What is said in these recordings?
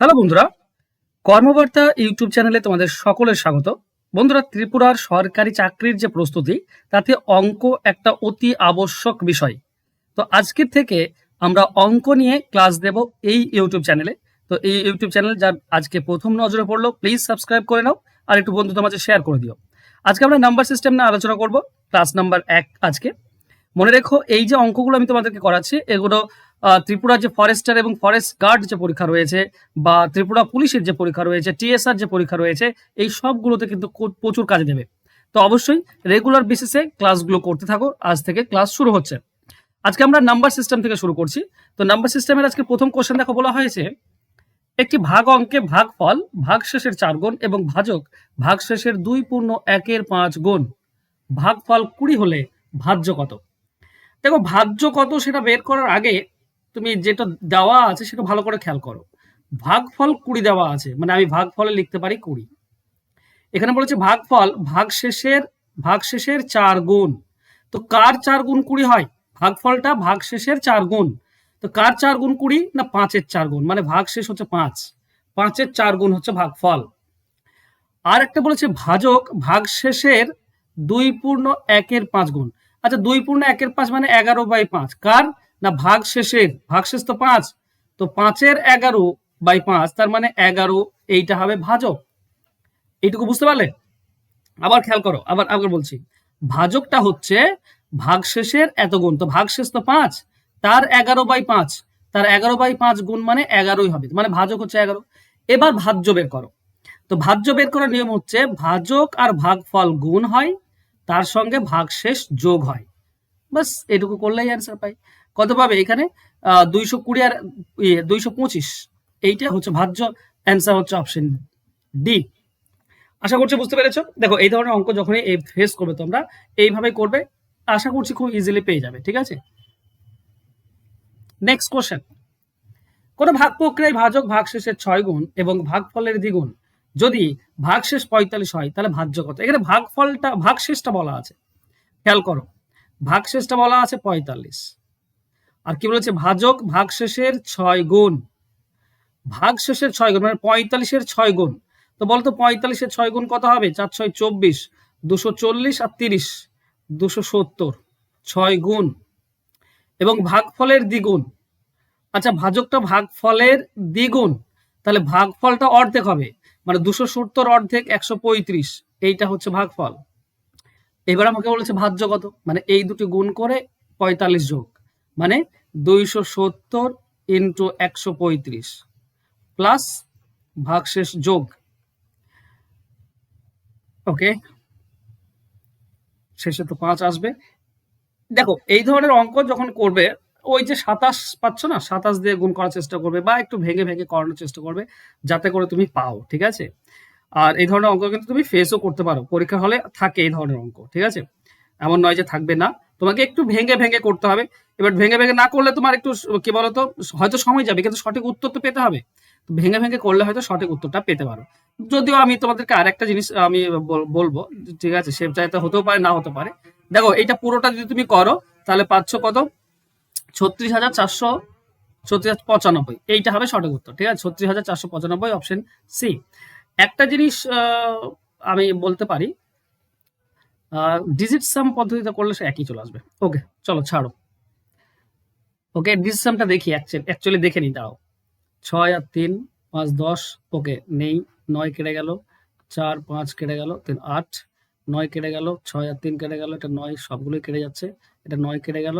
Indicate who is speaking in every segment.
Speaker 1: Hello বন্ধুরা, কর্মবার্তা YouTube চ্যানেলে তোমাদের সকলের স্বাগত। বন্ধুরা, ত্রিপুরার সরকারি চাকরির যে প্রস্তুতি, তাতে অঙ্ক একটা অতি আবশ্যক বিষয়। তো আজকের থেকে আমরা অঙ্ক নিয়ে ক্লাস দেব এই ইউটিউব চ্যানেলে। তো এই ইউটিউব চ্যানেল যার আজকে প্রথম নজরে পড়লো, প্লিজ সাবস্ক্রাইব করে নাও আর একটু বন্ধুদের মাঝে শেয়ার করে দিও। আজকে আমরা নাম্বার সিস্টেম নিয়ে আলোচনা করব, ক্লাস নাম্বার 1 আজকে। মনে রেখো, এই যে অঙ্কগুলো আমি তোমাদেরকে করাচ্ছি, এগুলো ত্রিপুরা যে ফরেস্টার এবং ফরেস্ট গার্ড যে পরীক্ষা রয়েছে, বা ত্রিপুরা পুলিশের যে পরীক্ষা রয়েছে, টিএসআর যে পরীক্ষা রয়েছে, এই সবগুলোতে কিন্তু প্রচুর কাজে দেবে। তো অবশ্যই রেগুলার বেসিসে ক্লাসগুলো করতে থাকো। আজ থেকে ক্লাস শুরু হচ্ছে। আজকে আমরা নাম্বার সিস্টেম থেকে শুরু করছি। তো নাম্বার সিস্টেমের আজকে প্রথম কোশ্চেন দেখো, বলা হয়েছে একটি ভাগ অঙ্কে ভাগফল ভাগশেষের 4 গুণ এবং ভাজক ভাগশেষের 2/1/5 গুণ, ভাগফল 20 হলে ভাজ্য কত? দেখো, ভাজ্য কত সেটা বের করার আগে তুমি যেটা দেওয়া আছে সেটা ভালো করে খেয়াল করো। ভাগফল 20 দেওয়া আছে, মানে আমি ভাগফলে লিখতে পারি 20। এখানে বলেছে ভাগফল ভাগশেষের 4 গুণ। তো কার 4 গুণ 20 হয়? ভাগফলটা ভাগশেষের 4 গুণ। তো কার 4 গুণ 20? না, 5-এর 4 গুণ, মানে ভাগশেষ হচ্ছে 5, 5-এর 4 গুণ হচ্ছে ভাগফল। আর একটা বলেছে ভাজক ভাগশেষের 2/1/5 গুণ। আচ্ছা, 2/1/5 মানে 11/5। কার? না, ভাগশেষের। ভাগশেষ তো 5, তো 5-এর 11/5, তার মানে 11। এইটা হবে ভাজক। এইটুকু বুঝতে পারলে? আবার খেয়াল করো, আবার বলছি। ভাজকটা হচ্ছে ভাগশেষের এত গুণ। তো ভাগশেষ তো 5, তার 11/5, তার 11/5 গুণ মানে 11ই হবে, মানে ভাজক হচ্ছে 11। এবার ভাজ্য বের করো। তো ভাজ্য বের করার নিয়ম হচ্ছে ভাজক আর ভাগফল গুণ হয়, তার সঙ্গে ভাগশেষ যোগ হয়। বাস এটুকু করলেই অ্যান্সার পাই। কত পাবে এখানে? 220 আর 225। এইটা হচ্ছে ভাজ্য। অ্যান্সার হচ্ছে অপশন ডি। আশা করছি বুঝতে পেরেছো। দেখো, এই ধরনের অঙ্ক যখনই ফেস করবে তোমরা, এইভাবে করবে। আশা করছি খুব ইজিলি পেয়ে যাবে। ঠিক আছে, নেক্সট কোশ্চেন। কোন ভাগ প্রক্রিয়ায় ভাজক ভাগশেষের 6 গুণ এবং ভাগফলের দ্বিগুণ যদি ভাগশেষ 45 হয়, তাহলে ভাজ্য কত? এখানে ভাগশেষটা বলা আছে, খেয়াল করো। ভাগশেষটা বলা আছে 45, আর কি বলেছে? ভাজক ভাগশেষের 6 গুণ। ভাগশেষের 6 গুণ মানে 45-এর 6 গুণ। তো বলতো 45-এর 6 গুণ কত হবে? 4-6 24, 240 আর 30, 270, 6 গুণ। এবং ভাগফলের দ্বিগুণ। আচ্ছা, ভাজকটা ভাগফলের দ্বিগুণ, তাহলে ভাগফলটা অর্ধেক হবে, মানে 270 অর্ধেক 135। এইটা হচ্ছে ভাগফল। এবার আমাকে বলেছে ভাজ্য কত, মানে এই দুটি গুণ করে 45 যোগ, মানে 270 ইন্টু 135 প্লাস ভাগশেষ যোগ। ওকে, শেষে তো 5 আসবে। দেখো, এই ধরনের অঙ্ক যখন করবে, ওই যে 27 পাচ্ছ না, 27 দিয়ে গুণ করার চেষ্টা করবে, বা একটু ভেঙে ভেঙে করানোর চেষ্টা করবে, যাতে করে তুমি পাও। ঠিক আছে, আর এই ধরনের অঙ্ক কিন্তু তুমি ফেসও করতে পারো, পরীক্ষা হলে থাকে এই ধরনের অঙ্ক। ঠিক আছে, এমন নয় যে থাকবে না, তোমাকে একটু ভেঙে ভেঙে করতে হবে। এবার ভেঙে ভেঙে না করলে তোমার একটু কি বলতো, হয়তো সময় যাবে, কিন্তু সঠিক উত্তর তো পেতে হবে। ভেঙে ভেঙে করলে হয়তো সঠিক উত্তরটা পেতে পারো। যদিও আমি তোমাদেরকে আরেকটা জিনিস আমি বলবো, ঠিক আছে, সে চাইতে হতেও পারে, না হতে পারে। দেখো, এটা পুরোটা যদি তুমি করো, তাহলে পাচ্ছ কত? 36,400, 36,95। এইটা হবে সঠিক উত্তর। ঠিক আছে, 36,495, অপশন সি। একটা জিনিস আমি বলতে পারি, ডিজিট সাম পদ্ধতিতে করলে সে একই চলে আসবে। ওকে, চলো ছাড়ো। ওকে, ডিজিট সামটা দেখি, অ্যাকচুয়ালি দেখে নি। দাও, 6 আর 3, 5 10। ওকে, নেই। 9 কেটে গেল, 4 5 কেটে গেল, 3 8, 9 কেটে গেল, 6 আর 3 কেটে গেল, এটা 9, সবগুলোই কেটে যাচ্ছে। এটা 9 কেটে গেল,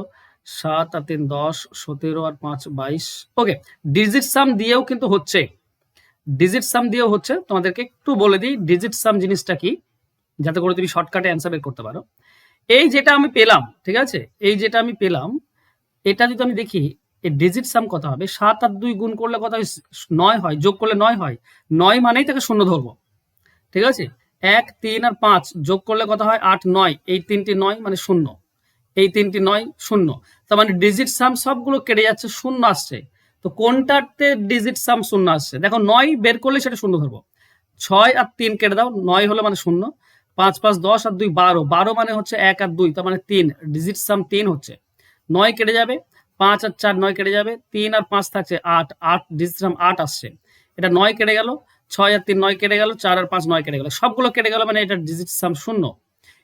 Speaker 1: 7 আর 3 10, 17 আর 5 22। ওকে, ডিজিট সাম দিয়েও কিন্তু হচ্ছে, ডিজিট সাম দিয়েও হচ্ছে। তোমাদেরকে একটু বলে দিই ডিজিট সাম জিনিসটা কি, যাতে করে তুমি শর্টকাটে অ্যান্সার বের করতে পারো। এই যেটা আমি পেলাম, ঠিক আছে, এই যেটা আমি পেলাম, এটা যদি আমি দেখি এই ডিজিট সাম কত হবে, 7 আর 2 গুণ করলে কত হয়? 9 হয়, যোগ করলে 9 হয়। 9 মানেই তাকে শূন্য ধরবো। ঠিক আছে, 1 3 আর 5 যোগ করলে কত হয়? 8 9, এই তিনটি 9 মানে শূন্য, এই তিনটি 9 শূন্য। তার মানে ডিজিট সাম সবগুলো কেটে যাচ্ছে, শূন্য আসছে। তো কোনটাতে ডিজিট সাম শূন্য আসছে? দেখো, 9 বের করলে সেটা শূন্য ধরবো। 6 আর 3 কেটে দাও, 9 হলো মানে শূন্য। 5 5 10 আর 2 12, 12 মানে হচ্ছে 1 আর 2, তার মানে 3, ডিজিট সাম 3 হচ্ছে। 9 কেটে যাবে, 5 আর 4 9 কেটে যাবে, 3 আর 5 থাকছে 8, 8 ডিজিট সাম 8 আসছে। এটা 9 কেটে গেল, 6 আর 3 9 কেটে গেল, 4 আর 5 9 কেটে গেল, সবগুলো কেটে গেল, মানে এটা ডিজিট সাম 0।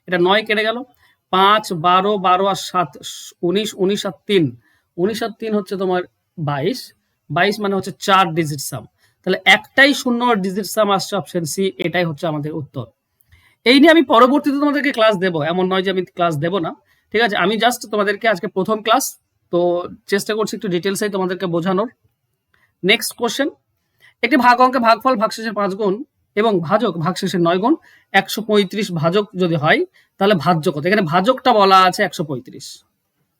Speaker 1: এটা 9 কেটে গেল, 5 12 12 আর 7 19 19 আর 3 19 আর 3 হচ্ছে তোমার 22 22 মানে হচ্ছে 4 ডিজিট সাম। তাহলে একটাই 0 ডিজিট সাম আসছে, অপশন সি, এটাই হচ্ছে আমাদের উত্তর। এই নিয়ে আমি পরবর্তীতে তোমাদেরকে ক্লাস দেবো, এমন নয় যে আমি ক্লাস দেবো না, ঠিক আছে। আমি জাস্ট তোমাদেরকে আজকে প্রথম ক্লাস, তো চেষ্টা করছি একটু ডিটেলসে তোমাদেরকে বোঝানোর। নেক্সট কোশ্চেন, একটি ভাগ অঙ্কে ভাগফল ভাগশেষের 5 গুণ এবং ভাজক ভাগশেষের 9 গুণ 135 ভাজক যদি হয় তাহলে ভাজ্য কত? এখানে ভাজকটা বলা আছে 135,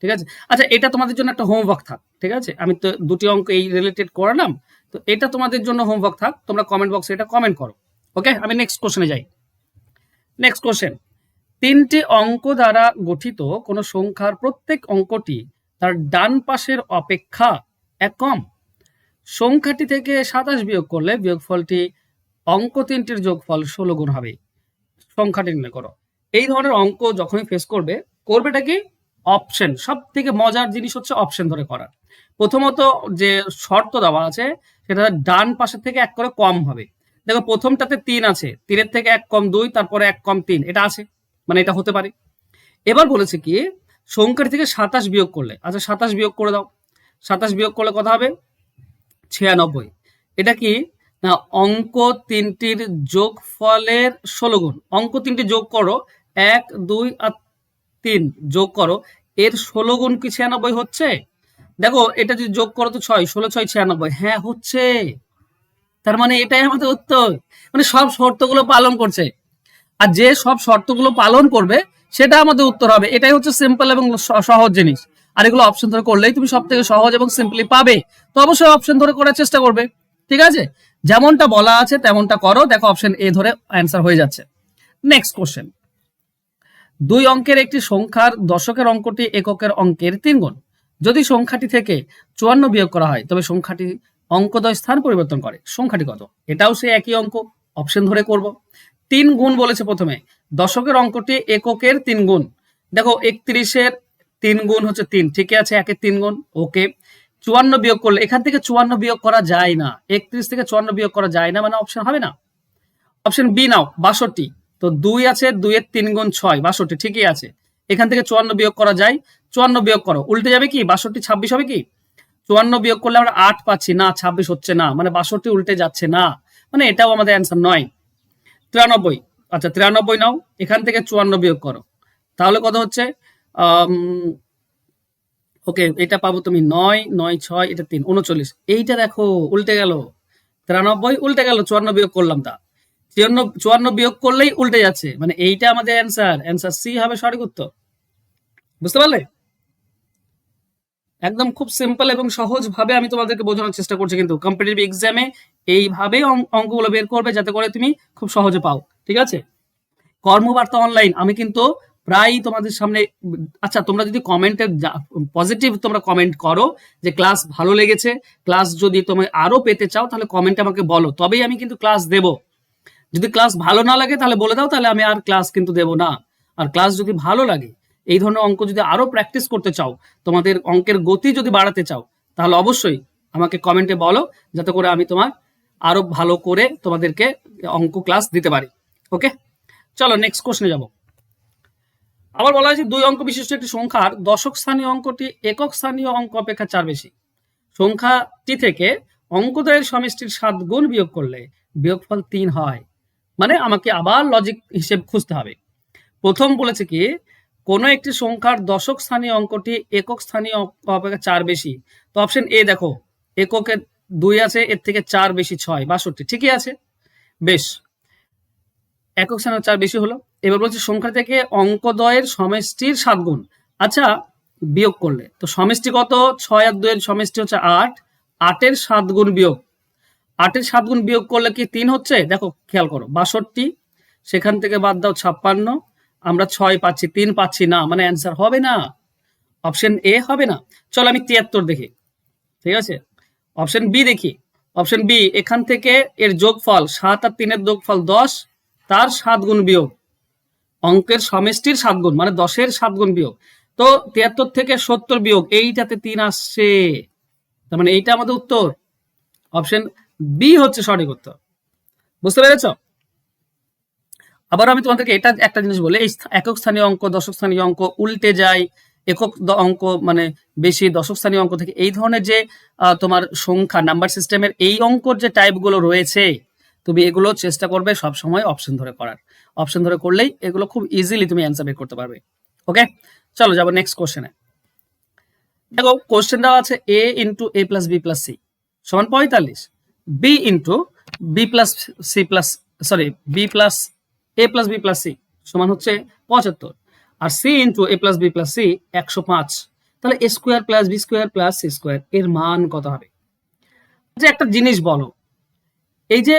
Speaker 1: ঠিক আছে। আচ্ছা, এটা তোমাদের জন্য একটা হোমওয়ার্ক থাক, ঠিক আছে। আমি তো দুটি অঙ্ক এই রিলেটেড করালাম, তো এটা তোমাদের জন্য হোমওয়ার্ক থাক, তোমরা কমেন্ট বক্সে এটা কমেন্ট করো। ওকে, আমি নেক্সট কোশ্চেনে যাই। নেক্সট কোশ্চেন, 3টি অঙ্ক দ্বারা গঠিত কোন সংখ্যার প্রত্যেক অঙ্কটি তার ডান পাশের অপেক্ষা 1 কম। সংখ্যাটি থেকে 27 বিয়োগ করলে বিয়োগফলটি অঙ্ক 3টির যোগফল 16 গুণ হবে। সংখ্যাটি নির্ণয় করো। এই ধরনের অঙ্ক যখনই ফেস করবে, করবেটা কি? অপশন। সব থেকে মজার জিনিস হচ্ছে অপশন ধরে করা। প্রথমত যে শর্ত দেওয়া আছে সেটা ডান পাশের থেকে 1 করে কম হবে। দেখো প্রথমটাতে 3 আছে, 3-এর থেকে 1 কম 2, তারপরে 1 কম 3, এটা আছে, মানে এটা হতে পারে। এবার বলেছে কি, সংখ্যাটি থেকে 27 বিয়োগ করলে, আচ্ছা 27 বিয়োগ করে দাও, 27 বিয়োগ করলে কত হবে? 96। এটা কি না, অঙ্ক 3টির যোগফলের 16 গুণ। অঙ্ক 3টি যোগ করো, 1 2 আর 3 যোগ করো, এর 16 গুণ কি 96 হচ্ছে? দেখো এটা যদি যোগ করো তো 6 16 6 96, হ্যাঁ হচ্ছে। তার মানে এটাই আমাদের উত্তর, মানে সব শর্তগুলো পালন করছে, আর যে সব শর্তগুলো পালন করবে সেটা আমাদের উত্তর হবে। এটাই হচ্ছে সিম্পল এবং সহজ জিনিস। আর এগুলো অপশন ধরে করলেই তুমি সব থেকে সহজ এবং সিম্পলি পাবে। তো অবশ্যই অপশন ধরে করার চেষ্টা করবে, ঠিক আছে। যেমনটা বলা আছে তেমনটা করো, দেখো অপশন এ ধরে অ্যান্সার হয়ে যাচ্ছে। নেক্সট কোশ্চেন, 2 অঙ্কের একটি সংখ্যার দশকের অঙ্কটি এককের অঙ্কের 3 গুণ। যদি সংখ্যাটি থেকে 54 বিয়োগ করা হয় তবে সংখ্যাটি অঙ্কদ্বয় স্থান পরিবর্তন করে। সংখ্যাটি কত? এটাও সেই একই অঙ্ক, অপশন ধরে করব। 3 গুণ বলেছে প্রথমে, দশকের অঙ্কটি এককের 3 গুণ। দেখো 31-এর 3 গুণ হচ্ছে 3, ঠিক আছে, 1-এর 3 গুণ, ওকে। 54 বিয়োগ করলে, এখান থেকে 54 বিয়োগ করা যায় না, 31 থেকে 54 বিয়োগ করা যায় না, মানে অপশন হবে না। অপশন বি নাও, 62। তো 2 আছে, 2-এর 3 গুণ 6, 62, ঠিকই আছে। এখান থেকে 54 বিয়োগ করা যায়, 54 বিয়োগ করো, উল্টে যাবে কি, 62 26 হবে কি? 54 বিয়োগ করলে আমরা 8 পাচ্ছি না, 26 হচ্ছে না, মানে 62 উল্টে যাচ্ছে না, মানে এটাও আমাদের অ্যান্সার নয়। 93, আচ্ছা 93 নাও, এখান থেকে 54 বিয়োগ করো, তাহলে কত হচ্ছে? ওকে, এটা পাবো তুমি 9 9 6, এটা 3 39, এইটা দেখো উল্টে গেল, 93 উল্টে গেল, 54 বিয়োগ করলাম, তা 54 বিয়োগ করলেই উল্টে যাচ্ছে, মানে এইটা আমাদের অ্যান্সার, অ্যান্সার সি হবে সঠিক উত্তর। বুঝতে পারলে? একদম খুব সিম্পল এবং সহজ ভাবে আমি তোমাদেরকে বোঝানোর চেষ্টা করছি, কিন্তু কম্পিটিটিভ এক্সামে এইভাবে অঙ্কগুলো বের করবে যাতে করে তুমি খুব সহজে পাও, ঠিক আছে। কর্মবার্তা অনলাইন আমি কিন্তু প্রায় তোমাদের সামনে, আচ্ছা তোমরা যদি কমেন্টে পজিটিভ তোমরা কমেন্ট করো যে ক্লাস ভালো লেগেছে, ক্লাস যদি তুমি আরো পেতে চাও তাহলে কমেন্টে আমাকে বলো, তবেই আমি কিন্তু ক্লাস দেব। যদি ক্লাস ভালো না লাগে তাহলে বলে দাও, তাহলে আমি আর ক্লাস কিন্তু দেব না। আর ক্লাস যদি ভালো লাগে, এই ধরনের অঙ্ক যদি আরো প্র্যাকটিস করতে চাও, তোমাদের অঙ্কের গতি যদি বাড়াতে চাও, তাহলে অবশ্যই আমাকে কমেন্টে বলো, যাতে করে আমি তোমার আরো ভালো করে তোমাদেরকে অঙ্ক ক্লাস দিতে পারি। ওকে, চলো নেক্সট কোশ্চেনে যাব। আবার বলা হয়েছে 2 অঙ্ক বিশিষ্ট একটি সংখ্যার দশক স্থানীয় অঙ্কটি একক স্থানীয় অঙ্ক অপেক্ষা 4 বেশি। সংখ্যাটি থেকে অঙ্কদ্বয়ের সমষ্টির 7 গুণ বিয়োগ করলে বিয়োগফল 3 হয়। মানে আমাকে আবার লজিক হিসেব খুঁজতে হবে। প্রথম বলেছে কি, কোনো একটি সংখ্যার দশক স্থানীয় অঙ্কটি একক স্থানীয় অঙ্ক অপেক্ষা 4 বেশি। তো অপশন এ দেখো, এককে 2 আছে, এর থেকে 4 বেশি 6 62, ঠিকই আছে, বেশ, একক স্থানীয় 4 বেশি হলো। এবার বলছে সংখ্যা থেকে অঙ্কদ্বয়ের সমষ্টির 7 গুণ। আচ্ছা বিয়োগ করলে তো সমষ্টি কত? 6 আর 2 এর সমষ্টি হচ্ছে 8, 8-এর 7 গুণ বিয়োগ, 8-এর 7 গুণ বিয়োগ করলে কি 3 হচ্ছে? দেখো খেয়াল করো, 62, সেখান থেকে বাদ দাও 56, আমরা 6 পাচ্ছি, 3 পাচ্ছি না, মানে অ্যান্সার হবে না, অপশন এ হবে না। চলো আমি 73 দেখি, ঠিক আছে। অপশন বি দেখি, অপশন বি, এখান থেকে এর যোগফল 7 আর 3-এর যোগফল 10, তার 7 গুণ বিয়োগ, অঙ্কের সমষ্টির 7 গুণ, মানে 10-এর 7 গুণ বিয়োগ। তো 73 থেকে 70 বিয়োগ, এইটাতে 3 আসছে, তার মানে এইটা আমাদের উত্তর। অপশন বি হচ্ছে সঠিক উত্তর। বুঝতে পেরেছ? আবার আমি তোমাদেরকে এটা একটা জিনিস বলি, এই একক স্থানীয় অঙ্ক, দশক স্থানীয় অঙ্ক উল্টে যায়, একক অঙ্ক মানে বেশি, দশক স্থানীয় অঙ্ক থেকে এই ধরনের যে তোমার সংখ্যা নাম্বার সিস্টেমের এই অঙ্কর যে টাইপগুলো রয়েছে, তুমি এগুলো চেষ্টা করবে সবসময় অপশন ধরে করার। অপশন ধরে করলেই এগুলো খুব ইজিলি তুমি অ্যান্সার বের করতে পারবে। ওকে, চলো যাবো নেক্সট কোশ্চেনে। দেখো কোশ্চেন দেওয়া আছে a into a plus B plus C সমান 45, B into B plus C plus sorry B plus A plus B plus C সমান হচ্ছে 75, আর C into A plus B plus C 105। তাহলে A square plus B square plus C square এর মান কত হবে? যে একটা জিনিস বলো, এই যে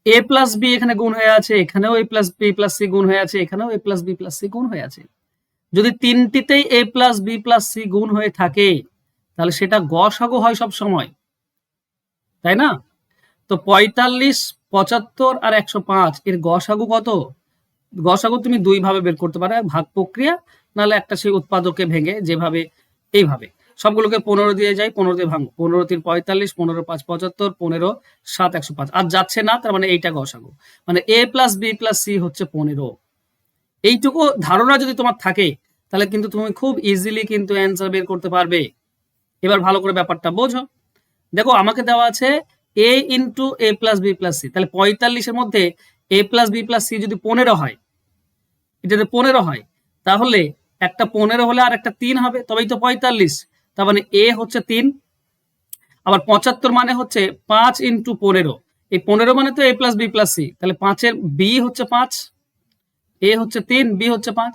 Speaker 1: এ প্লাস বি এখানে গুণ হয়ে আছে, এখানেও এ প্লাস বি প্লাস সি গুণ হয়ে আছে, এখানেও এ প্লাস বি প্লাস সি গুণ হয়ে আছে। যদি তিনটিতেই এ প্লাস বি প্লাস সি গুণ হয়ে থাকে তাহলে সেটা গসাগু হয় সব সময়, তাই না? তো 45, 75 আর 105 এর গসাগু কত? গসাগু তুমি দুই ভাবে বের করতে পারো, ভাগ প্রক্রিয়া, নাহলে একটা সেই উৎপাদকে ভেঙে যেভাবে এইভাবে সবগুলোকে 15 দিয়ে যাই, 15 দিয়ে ভাঙবো, 15 3 45, 15 5 75, 15 7 105। আর যাচ্ছে না, তার মানে এইটা গসাগু, মানে এ প্লাস বি প্লাস সি হচ্ছে 15। এইটুকু ধারণা যদি তোমার থাকে তাহলে কিন্তু তুমি খুব ইজিলি কিন্তু অ্যান্সার বের করতে পারবে। এবার ভালো করে ব্যাপারটা বোঝো। দেখো আমাকে দেওয়া আছে এ into A plus B plus C, তাহলে 45-এর মধ্যে এ প্লাস বি প্লাস সি যদি 15 হয়, এটা যদি 15 হয় তাহলে একটা 15 হলে আর একটা 3 হবে, তবেই তো 45। তার মানে এ হচ্ছে 3। আবার 75 মানে হচ্ছে 5 ইন্টু 15, এই 15 মানে তো এ প্লাস বি প্লাস সি, তাহলে 5-এর বি হচ্ছে 5, এ হচ্ছে 3, বি হচ্ছে 5।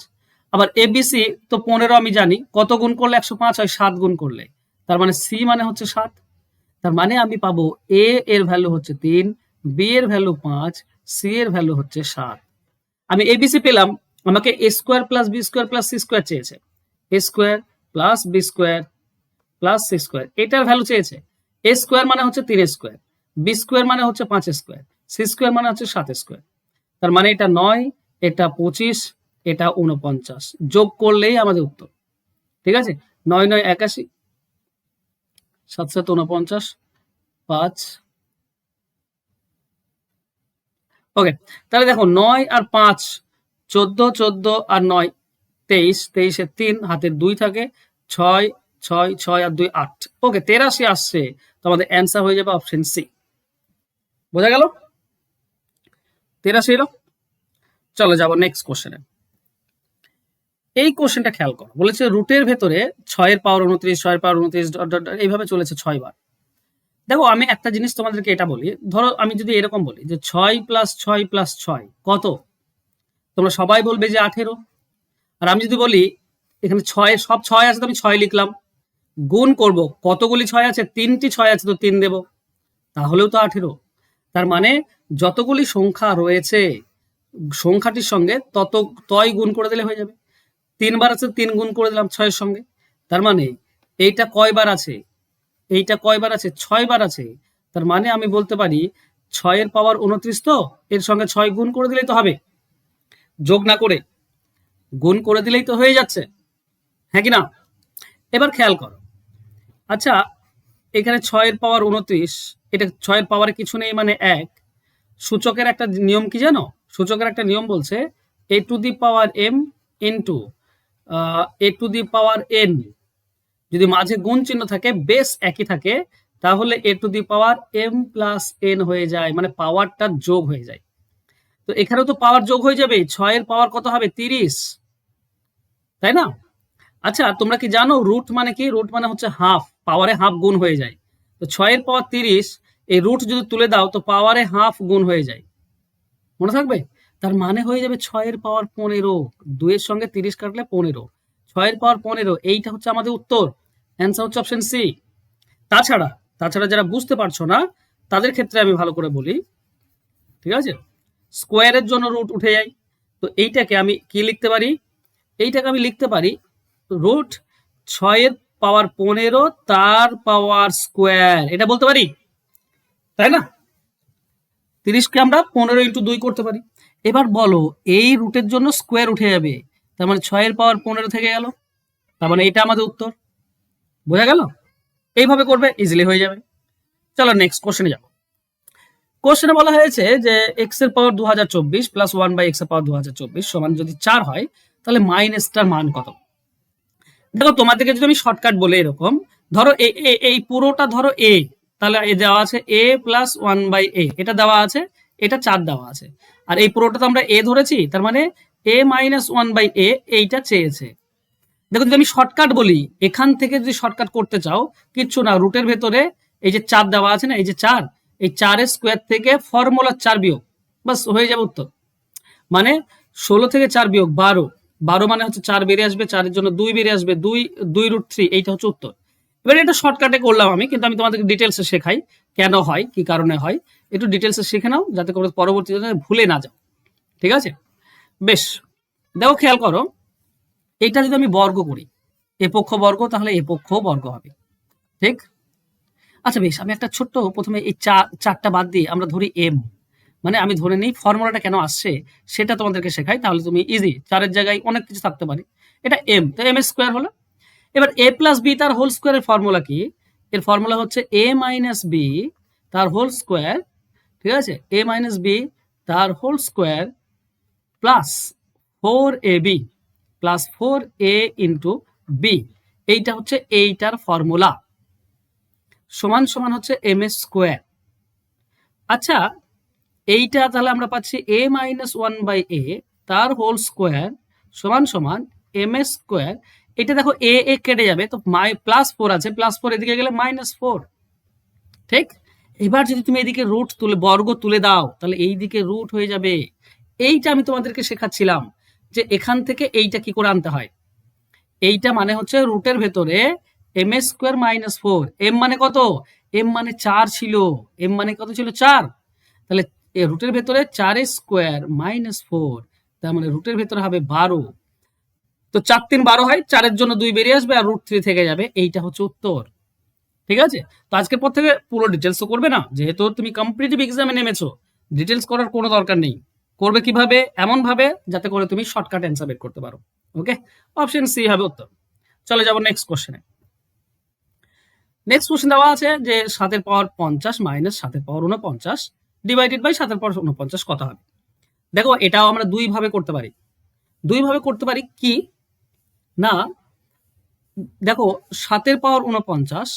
Speaker 1: আবার এ বি সি তো 15 আমি জানি, কত গুণ করলে 105 হয়? 7 গুণ করলে। তার মানে সি মানে হচ্ছে 7। তার মানে আমি পাবো এ এর ভ্যালু হচ্ছে 3, বি এর ভ্যালু 5, সি এর ভ্যালু হচ্ছে 7। আমি এবিসি পেলাম, আমাকে A square plus B square plus C square চেয়েছে, A square plus B square plus C square এটার ভ্যালু চেয়েছে। এ স্কোয়ার মানে হচ্ছে 3 স্কোয়ার, বি স্কোয়ার মানে হচ্ছে 5 স্কোয়ার, সি স্কোয়ার মানে হচ্ছে 7 স্কোয়ার। তার মানে এটা 9, এটা 25, এটা 49, যোগ করলেই আমাদের উত্তর। ঠিক আছে, 9 9 81, 7 7 49, 5। ওকে, তাহলে দেখো 9 আর 5 14, 14 আর 9 23, 23-এ 3 হাতের 2 থাকে, 6 6 6 আর 2 8। ওকে, 83 আসছে, তো আমাদের অ্যান্সার হয়ে যাবে অপশন সি। বোঝা গেল? 83 এলো। চলো যাবো নেক্সট কোশ্চেনে। এই কোশ্চেনটা খেয়াল করো, বলেছে রুটের ভেতরে 6-এর পাওয়ার 29, 6-এর পাওয়ার 29 এইভাবে চলেছে 6 বার। দেখো আমি একটা জিনিস তোমাদেরকে এটা বলি, ধরো আমি যদি এরকম বলি যে 6 প্লাস 6 প্লাস 6 কত, তোমরা সবাই বলবে যে 18। আর আমি যদি বলি এখানে 6 সব 6 আছে তো আমি 6 লিখলাম, গুণ করব, কতগুলি 6 আছে? 3টি 6 আছে তো 3 দেব, তাহলেও তো 18। তার মানে যতগুলি সংখ্যা রয়েছে সংখ্যাটির সঙ্গে ততই গুণ করে দিলে হয়ে যাবে। 3 বার আছে, 3 গুণ করে দিলাম 6-এর সঙ্গে। তার মানে এইটা কয়বার আছে? এইটা কয়বার আছে? 6 বার আছে। তার মানে আমি বলতে পারি 6-এর পাওয়ার 29, তো এর সঙ্গে 6 গুণ করে দিলেই তো হবে, যোগ না করে গুণ করে দিলেই তো হয়ে যাচ্ছে, হ্যাঁ কি না? এবার খেয়াল করো, আচ্ছা এখানে 6-এর পাওয়ার 29, এটা 6-এর পাওয়ারে কিছু নেই মানে 1। সূচকের একটা নিয়ম কি জানো? সূচকের একটা নিয়ম বলছে A to the power M into A to the power N, যদি মাঝে গুণ চিহ্ন থাকে, বেস একই থাকে, তাহলে A to the power M plus N হয়ে যায়, মানে পাওয়ারটা যোগ হয়ে যায়। তো এখানেও তো পাওয়ার যোগ হয়ে যাবে, 6-এর পাওয়ার কত হবে? 30, তাই না? আচ্ছা তোমরা কি জানো রুট মানে কি? রুট মানে হচ্ছে হাফ, পাওয়ারে হাফ গুণ হয়ে যায়। তো 6-এর পাওয়ার 30, এই রুট যদি তুলে দাও তো পাওয়ারে হাফ গুণ হয়ে যায়, মনে থাকবে? তার মানে হয়ে যাবে 6-এর পাওয়ার 15, 2-এর সঙ্গে 30 কাটলে 15, 6-এর পাওয়ার 15, এইটা হচ্ছে আমাদের উত্তর। অ্যান্সার হচ্ছে অপশন সি। তাছাড়া তাছাড়া যারা বুঝতে পারছো না তাদের ক্ষেত্রে আমি ভালো করে বলি, ঠিক আছে? স্কোয়ারের জন্য রুট উঠে যায়, তো এইটাকে আমি কি লিখতে পারি? এইটাকে আমি লিখতে পারি রুট 6-এর পাওয়ার 15 তার পাওয়ার স্কোয়ার, এটা বলতে পারি, তাই না? 30-কে আমরা 15 ইন্টু 2 করতে পারি। এবার বলো এই রুটের জন্য স্কোয়ার উঠে যাবে, তার মানে 6-এর পাওয়ার 15 থেকে গেল, তার মানে এটা আমাদের উত্তর। বোঝা গেল? এইভাবে করবে, ইজিলি হয়ে যাবে। চলো নেক্সট কোশ্চেনে যাবো। কোশ্চেনে বলা হয়েছে যে এক্স এর পাওয়ার 2024 প্লাস 1/x এর পাওয়ার 2024 সমান যদি 4 হয় তাহলে মাইনাসটার মান কত? দেখো তোমাদেরকে যদি আমি শর্টকাট বলে এরকম, ধরো এই পুরোটা ধরো এ, তাহলে এ দেওয়া আছে এ প্লাস 1/a, এটা দেওয়া আছে, এটা 4 দেওয়া আছে, আর এই পুরোটা তো আমরা এ ধরেছি, তার মানে a মাইনাস 1/a এইটা চেয়েছে। দেখো যদি আমি শর্টকাট বলি, এখান থেকে যদি শর্টকাট করতে চাও কিচ্ছু না, রুটের ভেতরে এই যে 4 দেওয়া আছে না, এই যে 4, এই 4 স্কোয়ার থেকে ফর্মুলার 4 বিয়োগ, বাস হয়ে যাবে উত্তর। মানে 16 থেকে 4 বিয়োগ 12, 12 মানে হচ্ছে 4 বেরিয়ে আসবে, 4 এর জন্য 2 বেরিয়ে আসবে, 2√3, এইটা হচ্ছে উত্তর। এবার এটা শর্টকাটে করলাম আমি, কিন্তু আমি তোমাদেরকে ডিটেলসে শেখাই কেন হয়, কি কারণে হয়, একটু ডিটেলসে শিখে নাও যাতে করে পরবর্তীতে ভুলে না যাও, ঠিক আছে? বেশ, দেখো খেয়াল করো, এইটা যদি আমি বর্গ করি, এ পক্ষ বর্গ, তাহলে এ পক্ষ বর্গ হবে, ঠিক? আচ্ছা বেশ, আমি একটা ছোট্ট প্রথমে এই চারটা বাদ দিয়ে আমরা ধরি এম, মানে আমি ধরে নিই ফর্মুলাটা কেন আসছে সেটা তোমাদেরকে শেখাই, তাহলে তুমি ইজি, 4-এর জায়গায় অনেক কিছু থাকতে পারে, এটা এম, তো এম স্কোয়ার হলো। এবার এ প্লাস বি তার হোল স্কোয়ারের ফর্মুলা কি? এর ফর্মুলা হচ্ছে এ মাইনাস বি তার হোল স্কোয়ার, ঠিক আছে? এ মাইনাস বি তার whole square plus 4ab plus 4a into B, এইটা হচ্ছে এইটার ফর্মুলা, সমান সমান হচ্ছে এম স্কোয়ার। আচ্ছা, এইটা তাহলে আমরা পাচ্ছি a মাইনাস 1/a তার হোল স্কোয়ার সমান সমান এম স্কোয়ার। এটা দেখো এ এ কেটে যাবে, তো প্লাস 4 আছে, প্লাস 4 এদিকে গেলে -4, ঠিক? এবার যদি তুমি এদিকে রুট তুলে বর্গ তুলে দাও তাহলে এই দিকে রুট হয়ে যাবে। এইটা আমি তোমাদেরকে শেখাচ্ছিলাম যে এখান থেকে এইটা কি করে আনতে হয়। এইটা মানে হচ্ছে রুটের ভেতরে এম স্কোয়ার -4, এম মানে কত? এম মানে 4 ছিল, এম মানে কত ছিল? 4, তাহলে রুটের ভেতরে 4 স্কোয়ার -4, তার মানে রুটের ভেতরে হবে 12, তো 4 3 12 হয়, 4-এর জন্য 2 বেরিয়ে আসবে আর √3 থেকে যাবে, এইটা হচ্ছে উত্তর, ঠিক আছে? তো আজকের পর থেকে পুরো ডিটেলস তো করবে না, যেহেতু তুমি কম্পিটিটিভ এক্সামে নেমেছো, ডিটেলস করার কোনো দরকার নেই। করবে কিভাবে? এমন ভাবে যাতে করে তুমি শর্টকাট অ্যান্সার বের করতে পারো। ওকে, অপশন সি হবে উত্তর। চলে যাবো নেক্সট কোশ্চেনে। নেক্সট কোশ্চেন দেওয়া আছে যে 7-এর পাওয়ার 50 মাইনাস 7-এর পাওয়ার 49 ডিভাইডেড বাই 7-এর পাওয়ার 49 কত হবে? দেখো এটাও আমরা দুই ভাবে করতে পারি। দুই ভাবে করতে পারি কি না, দেখো 7-এর পাওয়ার 49,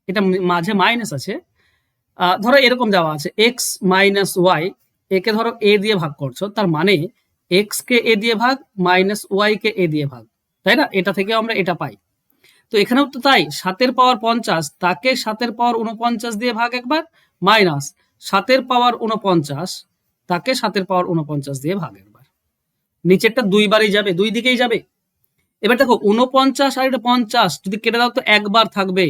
Speaker 1: এটা মাঝে মাইনাস আছে, ধরো এরকম দেওয়া আছে এক্স মাইনাস ওয়াই, একে ধরো এ দিয়ে ভাগ করছো, তার মানে এক্স কে এ দিয়ে ভাগ মাইনাস ওয়াই কে এ দিয়ে ভাগ, তাই না? এটা থেকে আমরা এটা পাই। তো এখানেও তো তাই, 7-এর পাওয়ার 50 তাকে 7-এর পাওয়ার 49 দিয়ে ভাগ একবার, মাইনাস 7-এর পাওয়ার 49 তাকে 7-এর পাওয়ার 49 দিয়ে ভাগ একবার। নিচেরটা দুইবারই যাবে, দুই দিকেই যাবে। এবার দেখো 49 আর এটা 50 যদি কেটে দাও তো একবার থাকবে,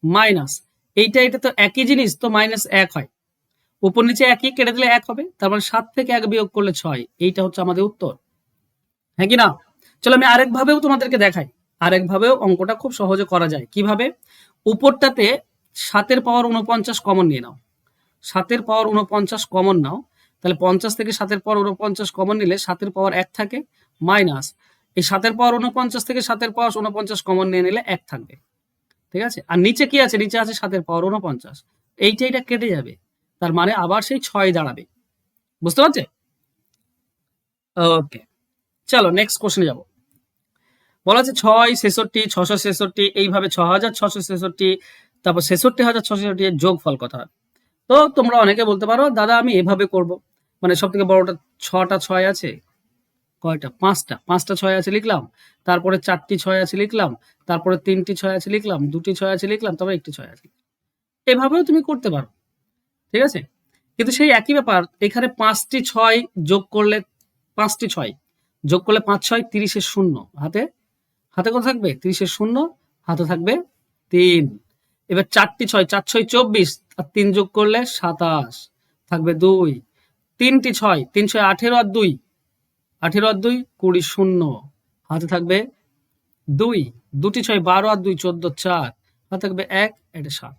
Speaker 1: মাইনাস এইটা এটা তো একই জিনিস, তো -1 হয়, উপর নিচে একই, কেটে দিলে 1 হবে, তার মানে 7 থেকে 1 বিয়োগ করলে 6, এইটা হচ্ছে আমাদের উত্তর, হ্যাঁ কি না? চলো আমি আরেক ভাবেও তোমাদেরকে দেখাই, আরেক ভাবেও অঙ্কটা খুব সহজে করা যায়। কিভাবে? উপরটাতে 7-এর পাওয়ার 49 কমন নিয়ে নাও, 7-এর পাওয়ার 49 কমন নাও, তাহলে 50 থেকে 7-এর পাওয়ার 49 কমন নিলে 7-এর পাওয়ার 1 থাকে, মাইনাস এই 7-এর পাওয়ার 49 থেকে 7-এর পাওয়ার 49 কমন নিয়ে নিলে 1 থাকবে, ঠিক আছে? আর নিচে কি আছে? নিচে আছে 7-এর পাওয়ার 49, এইটা কেটে যাবে, তার মানে আবার সেই 6 দাঁড়াবে, বুঝতে পারছে? ওকে, চলো নেক্সট কোশ্চেনে যাব। বলা আছে 6 ছেষট্টি 666, এইভাবে 6666, তারপর 66666 এর যোগফল কত হবে? তো তোমরা অনেকে বলতে পারো দাদা আমি এভাবে করব, মানে সব থেকে বড়টা 6টা 6 আছে, কয়টা? 5টা 6 আছে লিখলাম, তারপরে 4টি 6 আছে লিখলাম, তারপরে 3টি 6 আছে লিখলাম, 2টি 6 আছে লিখলাম, তারপরে 1টি 6 আছে, এভাবেও তুমি করতে পারো, ঠিক আছে? কিন্তু সেই একই ব্যাপার, এখানে 5টি 6 যোগ করলে, 5টি 6 যোগ করলে 5 6 30-এর শূন্য, হাতে হাতে কত থাকবে? 30-এর শূন্য, হাতে থাকবে 3। এবার 4টি 6, 4 6 24, আর 3 যোগ করলে 27, থাকবে 2। 3টি 6, 3 6 18 আর 2, 18 আর 2 20 শূন্য, হাতে থাকবে 2। 2টি 6 12 আর 2 14, 4, হাতে থাকবে 1, এটা 7।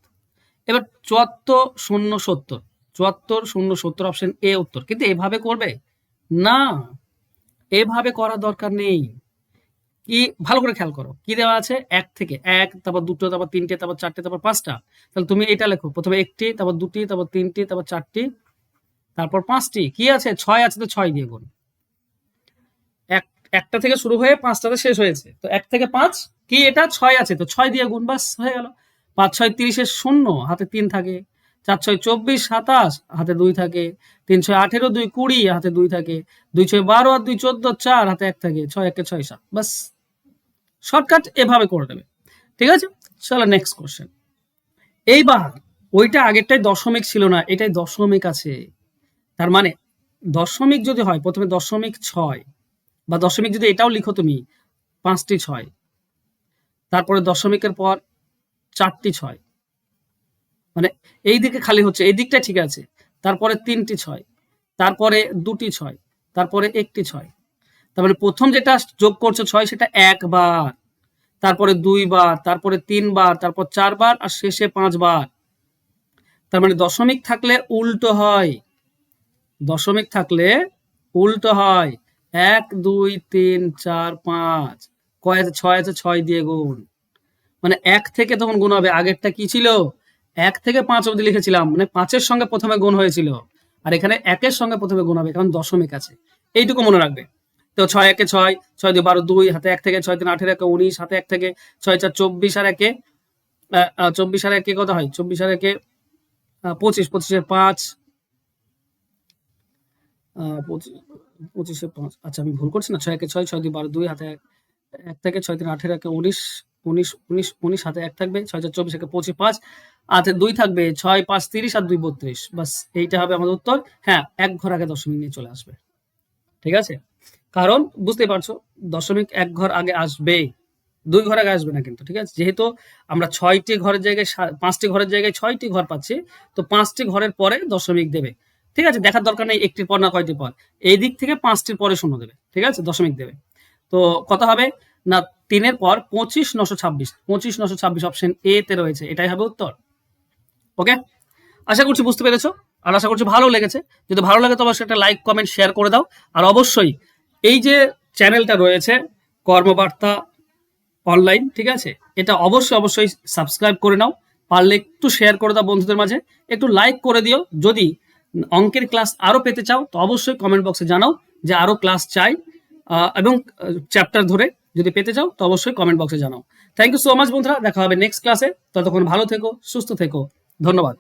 Speaker 1: এবার 74 0 70, 74 0 70 অপশন এ উত্তর। কিন্তু এভাবে করবে না, এভাবে করার দরকার নেই, কি ভালো করে খেয়াল করো, কি দেওয়া আছে? এক থেকে, এক, তারপর দুটো, তারপর তিনটে, তারপর চারটে, তারপর পাঁচটা। তাহলে তুমি এটা লেখো, প্রথমে একটি, তারপর দুটি, তারপর তিনটি, তারপর চারটি, তারপর পাঁচটি। কি আছে? ছয় আছে, তো ছয় দিয়ে গুণ। এক, একটা থেকে শুরু হয়ে পাঁচটাতে শেষ হয়েছে, তো এক থেকে পাঁচ, কি এটা? ছয় আছে, তো ছয় দিয়ে গুণ, বাস হয়ে গেল। পাঁচ ছয় 30 শূন্য, হাতে তিন থাকে। চার ছয় 24, 27, হাতে দুই থাকে। তিন ছয় 18, দুই 20, হাতে দুই থাকে। দুই ছয় 12 আর দুই 14, চার, হাতে এক থাকে। ছয় একে ছয়, 7, বাস। শর্টকাট এভাবে করে দেবে, ঠিক আছে? চলো নেক্সট কোশ্চেন। এইবার ওইটা আগেরটাই দশমিক ছিল না, এটাই দশমিক আছে। তার মানে দশমিক যদি হয়, প্রথমে দশমিক ছয়, বা দশমিক যদি এটাও লিখো তুমি, পাঁচটি ছয়, তারপরে দশমিকের পর চারটি ছয়, মানে এই দিকে খালি হচ্ছে, এই দিকটা ঠিক আছে। তারপরে তিনটি ছয়, তারপরে দুটি ছয়, তারপরে একটি ছয়। তার মানে প্রথম যেটা যোগ করছো ছয়, সেটা একবার, তারপরে দুইবার, তারপরে তিনবার, তারপর চারবার, আর শেষে পাঁচবার। তার মানে দশমিক থাকলে উল্টো হয়, দশমিক থাকলে উল্টো হয়। এক, দুই, তিন, চার, পাঁচ। কয় আছে? ছয় আছে, ছয় দিয়ে গুণ। মানে এক থেকে তখন গুণ হবে। আগেরটা কি ছিল? এক থেকে পাঁচ অবধি লিখেছিলাম, মানে পাঁচের সঙ্গে প্রথমে গুণ হয়েছিল, আর এখানে একের সঙ্গে প্রথমে গুণ হবে, কারণ দশমিক আছে। এইটুকু মনে রাখবে। তো ছয় একে ছয়, ছয় দুই 12, দুই, হাতে এক থেকে ছয় তিন 18, একে 19, হাতে এক থেকে ছয় চার 24, আর একে 24, আর একে কত হয়? 24 আর একে 25, 25-এ 5, 25-এ 5। আচ্ছা, আমি ভুল করছি না? ছয় একে ছয়, ছয় দুই 12, দুই, হাতে এক থেকে ছয় তিন 18, একে 19, 19, 19, 19, হাতে এক থাকবে। ছয় চার 24, একে 25, 5, হাতে দুই থাকবে। ছয় পাঁচ 30, আর দুই 32, বাস। এইটা হবে আমাদের উত্তর। হ্যাঁ, এক ঘর আগে দশমিক নিয়ে চলে আসবে, ঠিক আছে? কারণ বুঝতেই পারছো, দশমিক এক ঘর আগে আসবে, দুই ঘর আগে আসবে না কিন্তু, ঠিক আছে? যেহেতু আমরা ছয়টি ঘরের জায়গায় পাঁচটি ঘরের জায়গায় ছয়টি ঘর পাচ্ছি, তো পাঁচটি ঘরের পরে দশমিক দেবে, ঠিক আছে? দেখার দরকার নেই একটির পর না কয়টির পর। এই দিক থেকে পাঁচটির পরে শূন্য দেবে, ঠিক আছে? দশমিক দেবে। তো কত হবে না? তিনের পর 25,926, 25,926 অপশন এ তে রয়েছে, এটাই হবে উত্তর। ওকে, আশা করছি বুঝতে পেরেছো, আর আশা করছি ভালো লেগেছে। যদি ভালো লাগে তো অবশ্যই একটা লাইক কমেন্ট শেয়ার করে দাও। আর অবশ্যই এই যে চ্যানেলটা রয়েছে, কর্মবার্তা অনলাইন, ঠিক আছে, এটা অবশ্যই অবশ্যই সাবস্ক্রাইব করে নাও। পারলে একটু শেয়ার করে দাও বন্ধুদের মাঝে, একটু লাইক করে দিও। যদি অঙ্কের ক্লাস আরো পেতে চাও, তো অবশ্যই কমেন্ট বক্সে জানাও যে আরো ক্লাস চাই, এবং চ্যাপ্টার ধরে যদি পেতে চাও, তো অবশ্যই কমেন্ট বক্সে জানাও। থ্যাংক ইউ সো মাচ বন্ধুরা, দেখা হবে নেক্সট ক্লাসে। ততক্ষণ ভালো থেকো, সুস্থ থেকো, ধন্যবাদ।